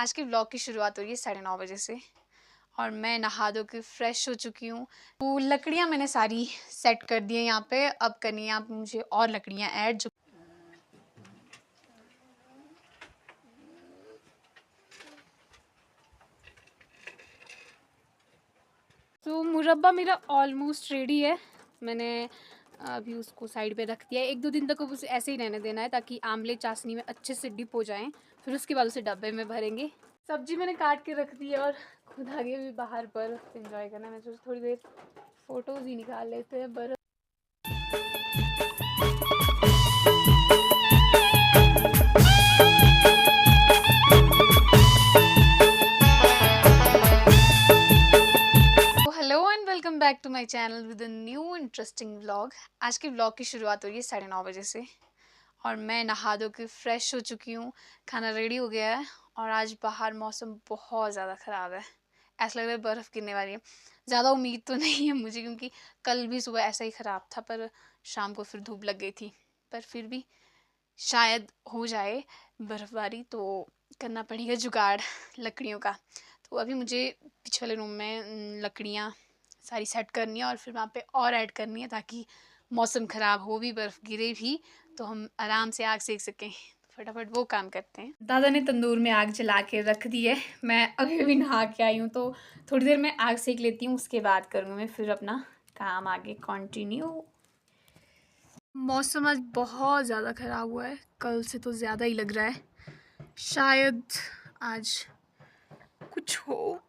आज के व्लॉग की शुरुआत हो रही है 9:30 बजे से और मैं नहा धो के फ्रेश हो चुकी हूँ। तो लकड़ियाँ मैंने सारी सेट कर दी हैं यहाँ पे। अब करनी है यहाँ पे मुझे और लकड़ियाँ ऐड जो तो मुरब्बा मेरा ऑलमोस्ट रेडी है। मैंने अभी उसको साइड पे रख दिया है। 1-2 दिन तक उसे ऐसे ही रहने देना है ताकि आमले चाशनी में अच्छे से डिप हो जाएं। फिर उसके बाद उसे डब्बे में भरेंगे। सब्जी मैंने काट के रख दी है और खुद आगे भी बाहर बर्फ़ एंजॉय करना है। मैं सोचा थोड़ी देर फ़ोटोज़ ही निकाल लेते हैं बर्फ़। Hello and welcome back to my channel with a new interesting vlog. आज के व्लॉग की शुरुआत हो रही है 9:30 बजे से और मैं नहा धो के फ्रेश हो चुकी हूँ। खाना रेडी हो गया है और आज बाहर मौसम बहुत ज़्यादा ख़राब है। ऐसा लग रहा है बर्फ़ गिरने वाली है। ज़्यादा उम्मीद तो नहीं है मुझे क्योंकि कल भी सुबह ऐसा ही ख़राब था, पर शाम को फिर धूप लग गई थी। पर फिर भी शायद हो जाए बर्फ़बारी, तो करना पड़ेगा जुगाड़ लकड़ियों का। तो अभी मुझे पीछे वाले रूम में लकड़ियाँ सारी सेट करनी है और फिर वहाँ पे और ऐड करनी है ताकि मौसम ख़राब हो भी, बर्फ़ गिरे भी, तो हम आराम से आग सेक सकें। तो फटाफट वो काम करते हैं। दादा ने तंदूर में आग जला के रख दी है। मैं अभी अभी नहा के आई हूँ, तो थोड़ी देर में आग सेक लेती हूँ, उसके बाद करूँगी मैं फिर अपना काम आगे कंटिन्यू। मौसम आज बहुत ज़्यादा ख़राब हुआ है, कल से तो ज़्यादा ही लग रहा है। शायद आज कुछ हो।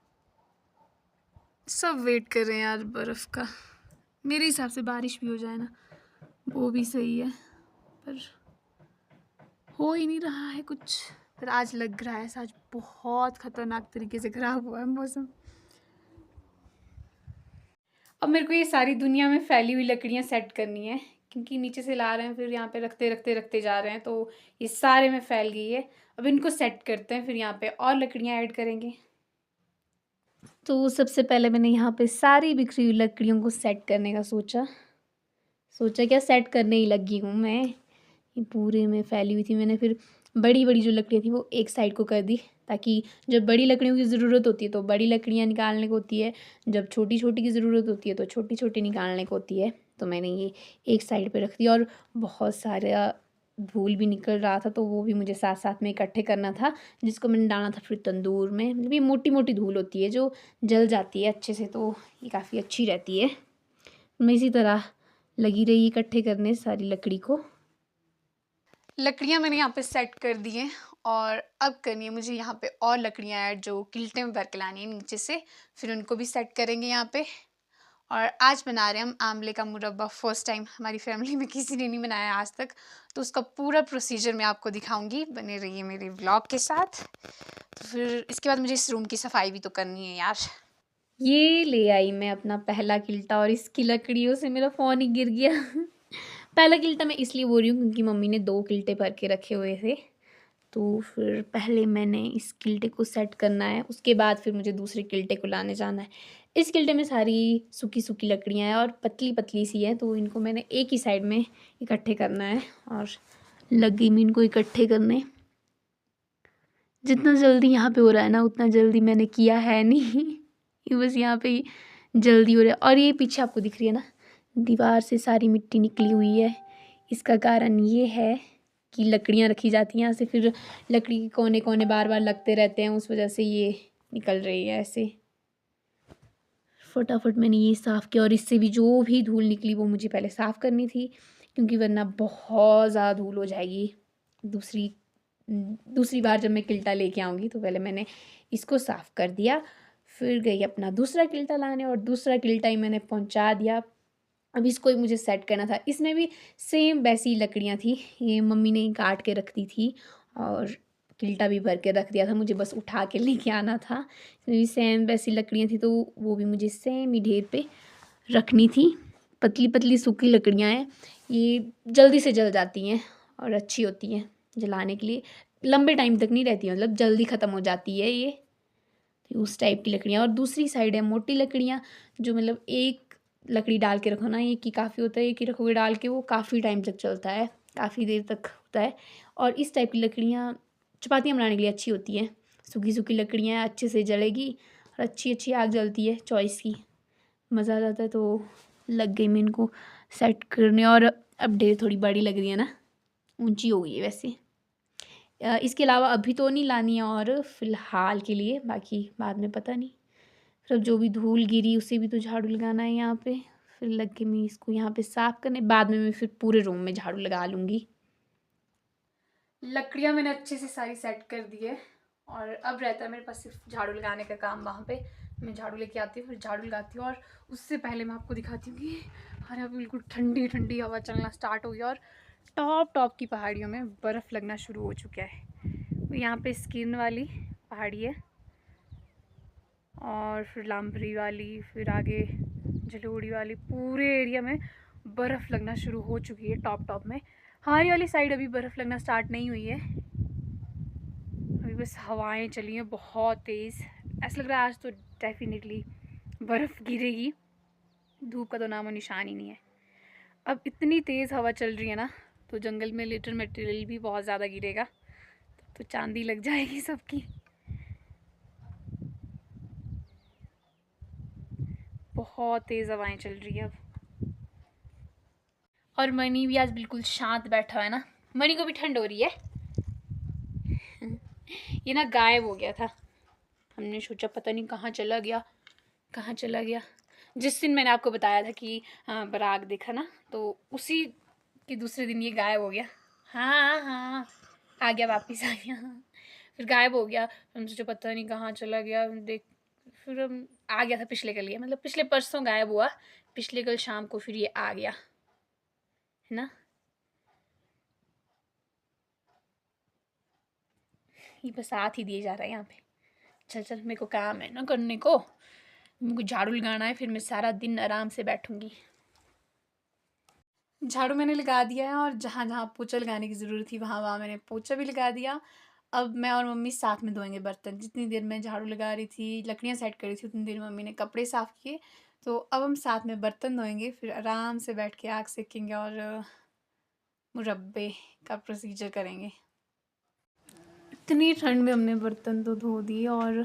सब वेट कर रहे हैं यार बर्फ़ का। मेरे हिसाब से बारिश भी हो जाए ना, वो भी सही है, पर हो ही नहीं रहा है कुछ। पर आज लग रहा है आज बहुत ख़तरनाक तरीके से ख़राब हुआ है मौसम। अब मेरे को ये सारी दुनिया में फैली हुई लकड़ियाँ सेट करनी है क्योंकि नीचे से ला रहे हैं, फिर यहाँ पे रखते जा रहे हैं, तो ये सारे में फैल गई है। अब इनको सेट करते हैं, फिर यहाँ पे और लकड़ियाँ ऐड करेंगे। तो सबसे पहले मैंने यहाँ पे सारी बिखरी हुई लकड़ियों को सेट करने का सोचा क्या सेट करने ही लगी हूँ मैं। ये पूरे में फैली हुई थी। मैंने फिर बड़ी बड़ी जो लकड़ियाँ थी वो एक साइड को कर दी ताकि जब बड़ी लकड़ियों की ज़रूरत होती है तो बड़ी लकड़ियाँ निकालने को होती है, जब छोटी छोटी की ज़रूरत होती है तो छोटी छोटी निकालने को होती है। तो मैंने ये एक साइड पे रख दिया और बहुत सारा धूल भी निकल रहा था, तो वो भी मुझे साथ साथ में इकट्ठे करना था, जिसको मैंने डालना था फिर तंदूर में। मतलब ये मोटी मोटी धूल होती है जो जल जाती है अच्छे से, तो ये काफ़ी अच्छी रहती है। मैं इसी तरह लगी रही इकट्ठे करने सारी लकड़ी को। लकड़ियाँ मैंने यहाँ पे सेट कर दी हैं और अब करनी है मुझे यहाँ पे और लकड़ियाँ ऐड जो किल्टे में भर के लानी है नीचे से, फिर उनको भी सेट करेंगे यहाँ पे। और आज बना रहे हैं हम आमले का मुरब्बा। फर्स्ट टाइम हमारी फैमिली में किसी ने नहीं बनाया आज तक, तो उसका पूरा प्रोसीजर मैं आपको दिखाऊंगी। बने रहिए मेरे व्लॉग के साथ। तो फिर इसके बाद मुझे इस रूम की सफाई भी तो करनी है यार। ये ले आई मैं अपना पहला किल्टा और इसकी लकड़ियों से मेरा फ़ोन ही गिर गया। पहला किल्टा मैं इसलिए बोल रही हूँ क्योंकि मम्मी ने 2 किल्टे भर के रखे हुए थे, तो फिर पहले मैंने इस किल्टे को सेट करना है, उसके बाद फिर मुझे दूसरे किल्टे को लाने जाना है। इस किल्टे में सारी सूखी-सूखी लकड़ियाँ हैं और पतली-पतली सी हैं, तो इनको मैंने एक ही साइड में इकट्ठे करना है और लग गई मैं इनको इकट्ठे करने। जितना जल्दी यहाँ पे हो रहा है ना उतना जल्दी मैंने किया है नहीं। ये बस यहाँ पे ही जल्दी हो रहा है। और ये पीछे आपको दिख रही है ना, दीवार से सारी मिट्टी निकली हुई है। इसका कारण ये है कि लकड़ियाँ रखी जाती हैं यहाँ से, फिर लकड़ी के कोने कोने बार बार लगते रहते हैं, उस वजह से ये निकल रही है ऐसे। फटाफट मैंने ये साफ़ किया और इससे भी जो भी धूल निकली वो मुझे पहले साफ़ करनी थी क्योंकि वरना बहुत ज़्यादा धूल हो जाएगी। दूसरी बार जब मैं किल्टा लेके आऊँगी तो पहले मैंने इसको साफ़ कर दिया, फिर गई अपना दूसरा किल्टा लाने और दूसरा किल्टा ही मैंने पहुँचा दिया। अब इसको ही मुझे सेट करना था। इसमें भी सेम वैसी लकड़ियाँ थी, ये मम्मी ने काट के रख दी थी और किल्टा भी भर के रख दिया था, मुझे बस उठा के लेके आना था। इसमें भी सेम वैसी लकड़ियाँ थी, तो वो भी मुझे सेम ही ढेर पे रखनी थी। पतली पतली सूखी लकड़ियाँ हैं, ये जल्दी से जल जाती हैं और अच्छी होती हैं जलाने के लिए। लंबे टाइम तक नहीं रहती, मतलब जल्दी ख़त्म हो जाती है ये, तो उस टाइप की लकड़ियाँ। और दूसरी साइड है मोटी लकड़ियाँ, जो मतलब एक लकड़ी डाल के रखो ना, एक ही काफ़ी होता है, एक ही रखोगे डाल के वो काफ़ी टाइम तक चलता है, काफ़ी देर तक होता है। और इस टाइप की लकड़ियाँ चपातियाँ बनाने के लिए अच्छी होती हैं, सूखी सूखी लकड़ियाँ अच्छे से जलेगी और अच्छी अच्छी आग जलती है चॉइस की, मज़ा आ जाता है। तो लग गई मैं इनको सेट करने। और अब ढेर थोड़ी बड़ी लग रही है ना, ऊंची हो गई है वैसे। इसके अलावा अभी तो नहीं लानी है और फ़िलहाल के लिए, बाकी बाद में पता नहीं। फिर अब जो भी धूल गिरी उसे भी तो झाड़ू लगाना है यहाँ पे। फिर लग के मैं इसको यहाँ पे साफ़ करने, बाद में मैं फिर पूरे रूम में झाड़ू लगा लूँगी। लकड़ियाँ मैंने अच्छे से सारी सेट कर दी है और अब रहता है मेरे पास सिर्फ झाड़ू लगाने का काम। वहाँ पे मैं झाड़ू लेके आती हूँ, फिर झाड़ू लगाती हूँ। और उससे पहले मैं आपको दिखाती हूँ कि हमारे यहाँ बिल्कुल ठंडी ठंडी हवा चलना स्टार्ट हो गई और टॉप टॉप की पहाड़ियों में बर्फ़ लगना शुरू हो चुका है। तो यहाँ पे स्किन वाली पहाड़ी है और फिर लामबरी वाली, फिर आगे जलोड़ी वाली, पूरे एरिया में बर्फ़ लगना शुरू हो चुकी है टॉप टॉप में। हमारी वाली साइड अभी बर्फ़ लगना स्टार्ट नहीं हुई है, अभी बस हवाएं चली हैं बहुत तेज़। ऐसा लग रहा है आज तो डेफिनेटली बर्फ़ गिरेगी, धूप का तो नामो निशान ही नहीं है। अब इतनी तेज़ हवा चल रही है ना, तो जंगल में लिटर मटेरियल भी बहुत ज़्यादा गिरेगा, तो चांदी लग जाएगी सबकी। बहुत तेज़ हवाएं चल रही है अब। और मनी भी आज बिल्कुल शांत बैठा है ना, मनी को भी ठंड हो रही है। ये ना गायब हो गया था, हमने सोचा पता नहीं कहाँ चला गया, कहाँ चला गया। जिस दिन मैंने आपको बताया था कि बराग देखा ना, तो उसी के दूसरे दिन ये गायब हो गया। हाँ हाँ, आ गया, वापस आ गया। फिर गायब हो गया, हम सोचा पता नहीं कहाँ चला गया। देख, फिर हम आ गया था पिछले कल, ये मतलब पिछले परसों गायब हुआ, पिछले कल शाम को फिर ये आ गया है ना। ये बस साथ ही दिए जा रहा है यहाँ पे। चल चल, मेरे को काम है ना करने को, मेरे को झाड़ू लगाना है, फिर मैं सारा दिन आराम से बैठूंगी। झाड़ू मैंने लगा दिया है और जहाँ जहाँ पोछा लगाने की ज़रूरत थी वहाँ वहाँ मैंने पोछा भी लगा दिया। अब मैं और मम्मी साथ में धोएंगे बर्तन। जितनी देर मैं झाड़ू लगा रही थी, लकड़ियाँ सेट कर रही थी, उतनी देर मम्मी ने कपड़े साफ़ किए। तो अब हम साथ में बर्तन धोएंगे, फिर आराम से बैठ के आग सेकेंगे और मुरब्बे का प्रोसीजर करेंगे। इतनी ठंड में हमने बर्तन तो धो दिए और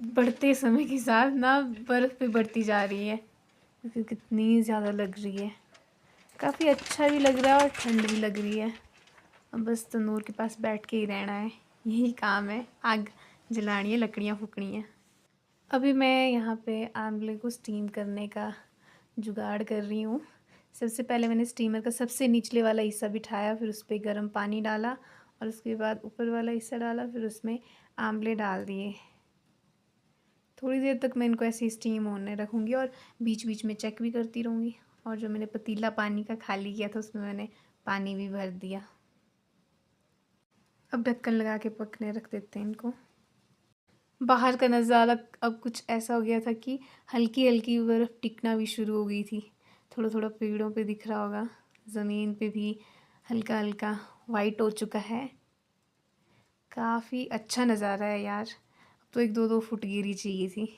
बढ़ते समय के साथ ना बर्फ़ भी बढ़ती जा रही है, क्योंकि कितनी ज़्यादा लग रही है। काफ़ी अच्छा भी लग रहा है और ठंड भी लग रही है। अब बस तंदूर के पास बैठ के ही रहना है, यही काम है, आग जलानी है, लकड़ियाँ फूकनी है। अभी मैं यहाँ पे आमले को स्टीम करने का जुगाड़ कर रही हूँ। सबसे पहले मैंने स्टीमर का सबसे निचले वाला हिस्सा बिठाया, फिर उस पर गर्म पानी डाला और उसके बाद ऊपर वाला हिस्सा डाला, फिर उसमें आमले डाल दिए। थोड़ी देर तक मैं इनको ऐसे स्टीम होने रखूँगी और बीच बीच में चेक भी करती रहूँगी। और जो मैंने पतीला पानी का खाली किया था उसमें मैंने पानी भी भर दिया। अब ढक्कन लगा के पकने रख देते हैं इनको। बाहर का नज़ारा अब कुछ ऐसा हो गया था कि हल्की हल्की बर्फ़ टिकना भी शुरू हो गई थी। थोड़ा थोड़ा पेड़ों पे दिख रहा होगा, ज़मीन पे भी हल्का हल्का वाइट हो चुका है। काफ़ी अच्छा नज़ारा है यार। अब तो 1-2 फुट गिरी चाहिए थी।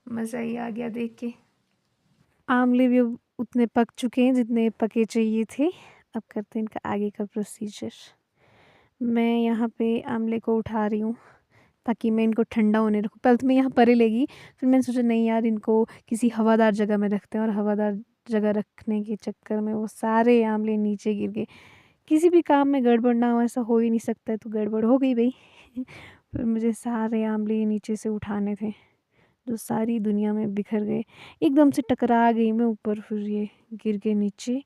मज़ा ही आ गया देख के। आमले भी अब उतने पक चुके हैं जितने पके चाहिए थे। अब करते हैं इनका आगे का प्रोसीजर। मैं यहाँ पे आमले को उठा रही हूँ ताकि मैं इनको ठंडा होने रखूँ। पहले तो मैं यहाँ परे लेगी, फिर मैंने सोचा नहीं यार, इनको किसी हवादार जगह में रखते हैं, और हवादार जगह रखने के चक्कर में वो सारे आमले नीचे गिर गए। किसी भी काम में गड़बड़ ना हो, ऐसा हो ही नहीं सकता है, तो गड़बड़ हो गई भाई। फिर मुझे सारे आमले नीचे से उठाने थे, जो सारी दुनिया में बिखर गए। एकदम से टकरा गई मैं ऊपर, फिर ये गिर गए नीचे।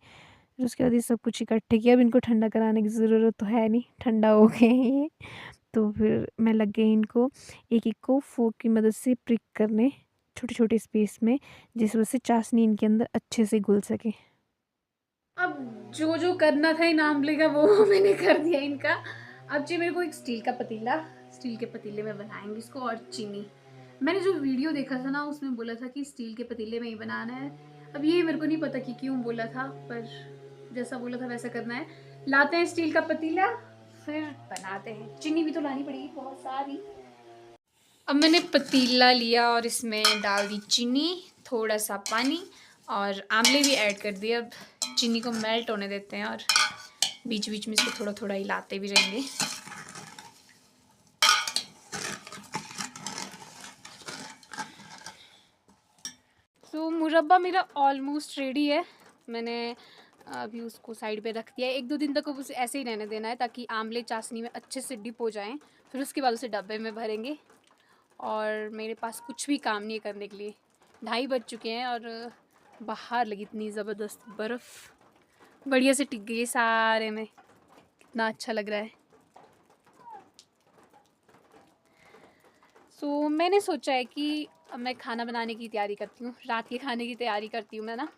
फिर उसके बाद ये सब कुछ इकट्ठे किया। अब इनको ठंडा कराने की ज़रूरत तो है नहीं, ठंडा हो गए ये। तो फिर मैं लग गई इनको एक एक को फोक की मदद से प्रिक करने, छोटे छोटे स्पेस में, जिस वजह से चाशनी इनके अंदर अच्छे से घुल सके। अब जो जो करना था इन आमले का वो मैंने कर दिया इनका। अब जी मेरे को एक स्टील का पतीला, स्टील के पतीले में बनाएंगे इसको, और चीनी। मैंने जो वीडियो देखा था ना उसमें बोला था कि स्टील के पतीले में ही बनाना है। अब ये मेरे को नहीं पता कि क्यों बोला था, पर जैसा बोला था वैसा करना है। लाते हैं स्टील का पतीला, फिर बनाते हैं। चीनी भी तो लानी पड़ेगी बहुत सारी। अब मैंने पतीला लिया और इसमें डाल दी चीनी, थोड़ा सा पानी और आमले भी ऐड कर दिए। अब चीनी को मेल्ट होने देते हैं और बीच बीच में इसको थोड़ा थोड़ा हिलाते भी रहेंगे। मुरब्बा मेरा ऑलमोस्ट रेडी है। मैंने अभी उसको साइड पे रख दिया है। 1-2 दिन तक अब उसे ऐसे ही रहने देना है ताकि आमले चाशनी में अच्छे से डिप हो जाएँ। फिर उसके बाद उसे डब्बे में भरेंगे और मेरे पास कुछ भी काम नहीं है करने के लिए। 2:30 बज चुके हैं और बाहर लगी इतनी ज़बरदस्त बर्फ़, बढ़िया से टिक गई है सारे में। कितना अच्छा लग रहा है। सो मैंने सोचा है कि अब मैं खाना बनाने की तैयारी करती हूँ, रात के खाने की तैयारी करती हूँ मैं ना।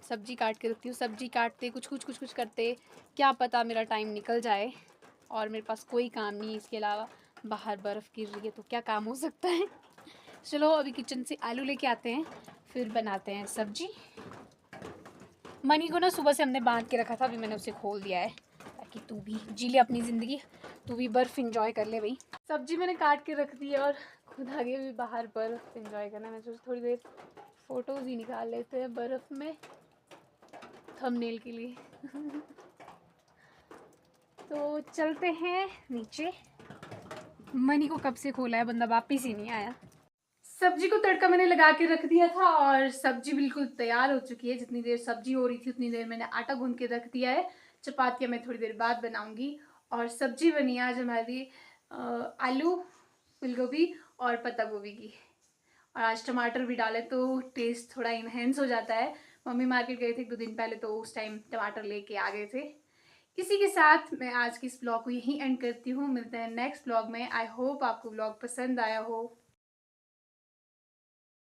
सब्ज़ी काट के रखती हूँ, सब्ज़ी काटते कुछ करते क्या पता मेरा टाइम निकल जाए और मेरे पास कोई काम नहीं है इसके अलावा। बाहर बर्फ़ गिर रही है तो क्या काम हो सकता है। चलो अभी किचन से आलू लेके आते हैं, फिर बनाते हैं सब्ज़ी। मनी को ना सुबह से हमने बांध के रखा था, अभी मैंने उसे खोल दिया है ताकि तू भी जी ले अपनी ज़िंदगी, तू भी बर्फ़ एंजॉय कर ले भाई। सब्ज़ी मैंने काट के रख दी है और खुद आगे भी बाहर बर्फ़ एंजॉय करना है। मैं सोचा थोड़ी देर फ़ोटोज़ ही निकाल लेते हैं बर्फ़ में थंबनेल के लिए। तो चलते हैं नीचे। मनी को कब से खोला है, बंदा वापस ही नहीं आया। सब्जी को तड़का मैंने लगा के रख दिया था और सब्जी बिल्कुल तैयार हो चुकी है। जितनी देर सब्जी हो रही थी उतनी देर मैंने आटा गूंद के रख दिया है। चपातियाँ मैं थोड़ी देर बाद बनाऊंगी और सब्जी बनी आज हमारी आलू, फूलगोभी और पत्ता गोभी की। और आज टमाटर भी डाले तो टेस्ट थोड़ा इन्हेंस हो जाता है। मम्मी मार्केट गए थे 1-2 दिन पहले तो उस टाइम टमाटर लेके आ गए थे। इसी के साथ मैं आज की इस ब्लॉग को यहीं एंड करती हूँ। मिलते हैं नेक्स्ट ब्लॉग में। आई होप आपको ब्लॉग पसंद आया हो।